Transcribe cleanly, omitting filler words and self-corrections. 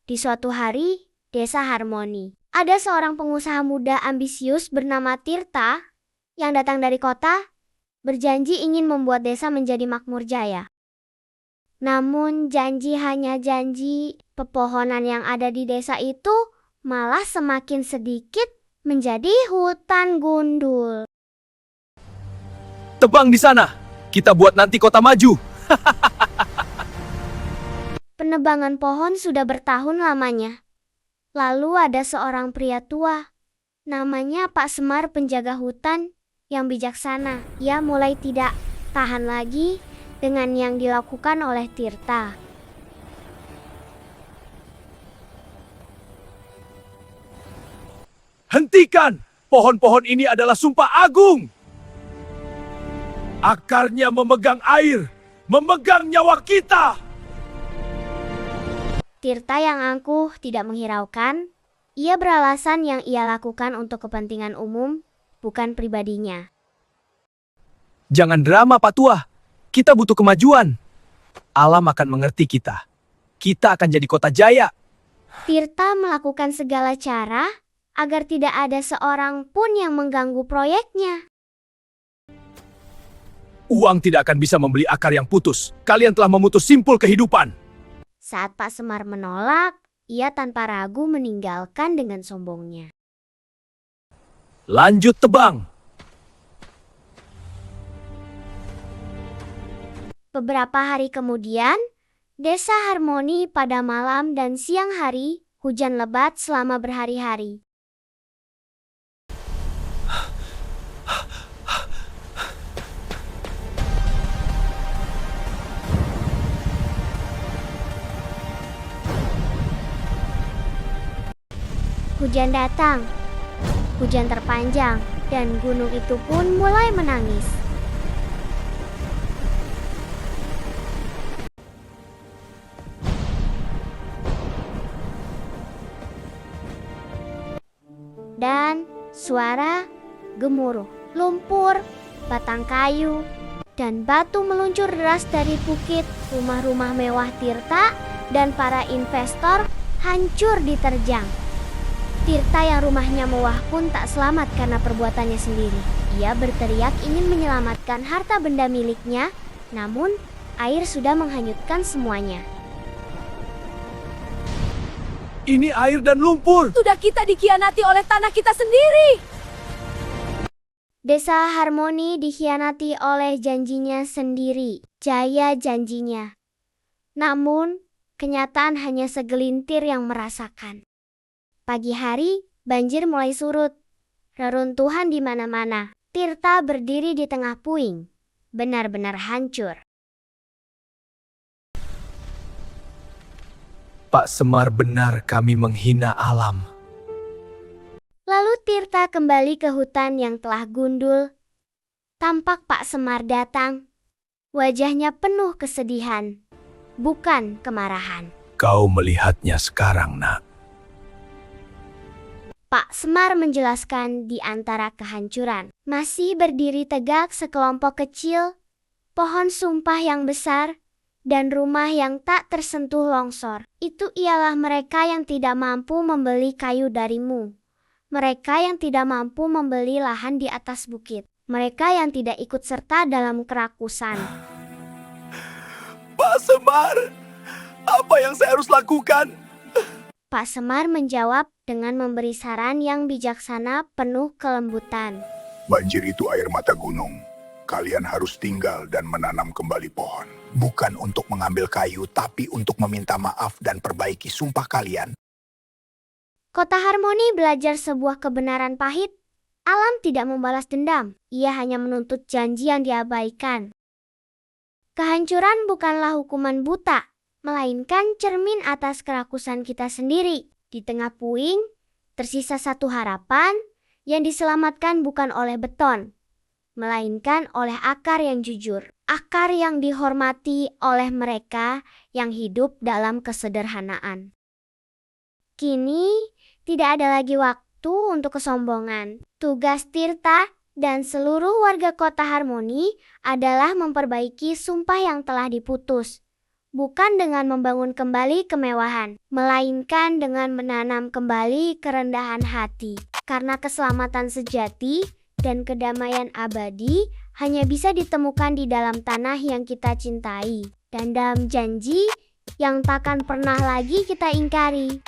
Di suatu hari, desa Harmoni, ada seorang pengusaha muda ambisius bernama Tirta yang datang dari kota, berjanji ingin membuat desa menjadi makmur jaya. Namun janji hanya janji, pepohonan yang ada di desa itu malah semakin sedikit menjadi hutan gundul. Tebang di sana. Kita buat nanti kota maju. Penebangan pohon sudah bertahun lamanya. Lalu ada seorang pria tua, namanya Pak Semar penjaga hutan yang bijaksana. Ia mulai tidak tahan lagi dengan yang dilakukan oleh Tirta. Hentikan! Pohon-pohon ini adalah sumpah agung. Akarnya memegang air, memegang nyawa kita. Tirta yang angkuh tidak menghiraukan. Ia beralasan yang ia lakukan untuk kepentingan umum, bukan pribadinya. Jangan drama, Pak Tua. Kita butuh kemajuan. Alam akan mengerti kita. Kita akan jadi kota jaya. Tirta melakukan segala cara agar tidak ada seorang pun yang mengganggu proyeknya. Uang tidak akan bisa membeli akar yang putus. Kalian telah memutus simpul kehidupan. Saat Pak Semar menolak, ia tanpa ragu meninggalkan dengan sombongnya. Lanjut tebang. Beberapa hari kemudian, desa Harmoni pada malam dan siang hari, hujan lebat selama berhari-hari. Hujan datang, hujan terpanjang, dan gunung itu pun mulai menangis. Dan suara gemuruh, lumpur, batang kayu, dan batu meluncur deras dari bukit. Rumah-rumah mewah Tirta dan para investor hancur diterjang. Tirta yang rumahnya mewah pun tak selamat karena perbuatannya sendiri. Ia berteriak ingin menyelamatkan harta benda miliknya, namun air sudah menghanyutkan semuanya. Ini air dan lumpur. Sudah kita dikhianati oleh tanah kita sendiri. Desa Harmoni dikhianati oleh janjinya sendiri, jaya janjinya. Namun, kenyataan hanya segelintir yang merasakan. Pagi hari, banjir mulai surut. Reruntuhan di mana-mana. Tirta berdiri di tengah puing, benar-benar hancur. Pak Semar benar, kami menghina alam. Lalu Tirta kembali ke hutan yang telah gundul. Tampak Pak Semar datang. Wajahnya penuh kesedihan, bukan kemarahan. Kau melihatnya sekarang, nak. Pak Semar menjelaskan di antara kehancuran. Masih berdiri tegak sekelompok kecil, pohon sumpah yang besar, dan rumah yang tak tersentuh longsor. Itu ialah mereka yang tidak mampu membeli kayu darimu. Mereka yang tidak mampu membeli lahan di atas bukit. Mereka yang tidak ikut serta dalam kerakusan. Pak Semar, apa yang saya harus lakukan? Pak Semar menjawab dengan memberi saran yang bijaksana penuh kelembutan. Banjir itu air mata gunung. Kalian harus tinggal dan menanam kembali pohon. Bukan untuk mengambil kayu, tapi untuk meminta maaf dan perbaiki sumpah kalian. Kota Harmoni belajar sebuah kebenaran pahit. Alam tidak membalas dendam. Ia hanya menuntut janji yang diabaikan. Kehancuran bukanlah hukuman buta, melainkan cermin atas kerakusan kita sendiri. Di tengah puing, tersisa satu harapan yang diselamatkan bukan oleh beton, melainkan oleh akar yang jujur. Akar yang dihormati oleh mereka yang hidup dalam kesederhanaan. Kini, tidak ada lagi waktu untuk kesombongan. Tugas Tirta dan seluruh warga kota Harmoni adalah memperbaiki sumpah yang telah diputus. bukan dengan membangun kembali kemewahan, melainkan dengan menanam kembali kerendahan hati. Karena keselamatan sejati dan kedamaian abadi hanya bisa ditemukan di dalam tanah yang kita cintai, dan dalam janji yang takkan pernah lagi kita ingkari.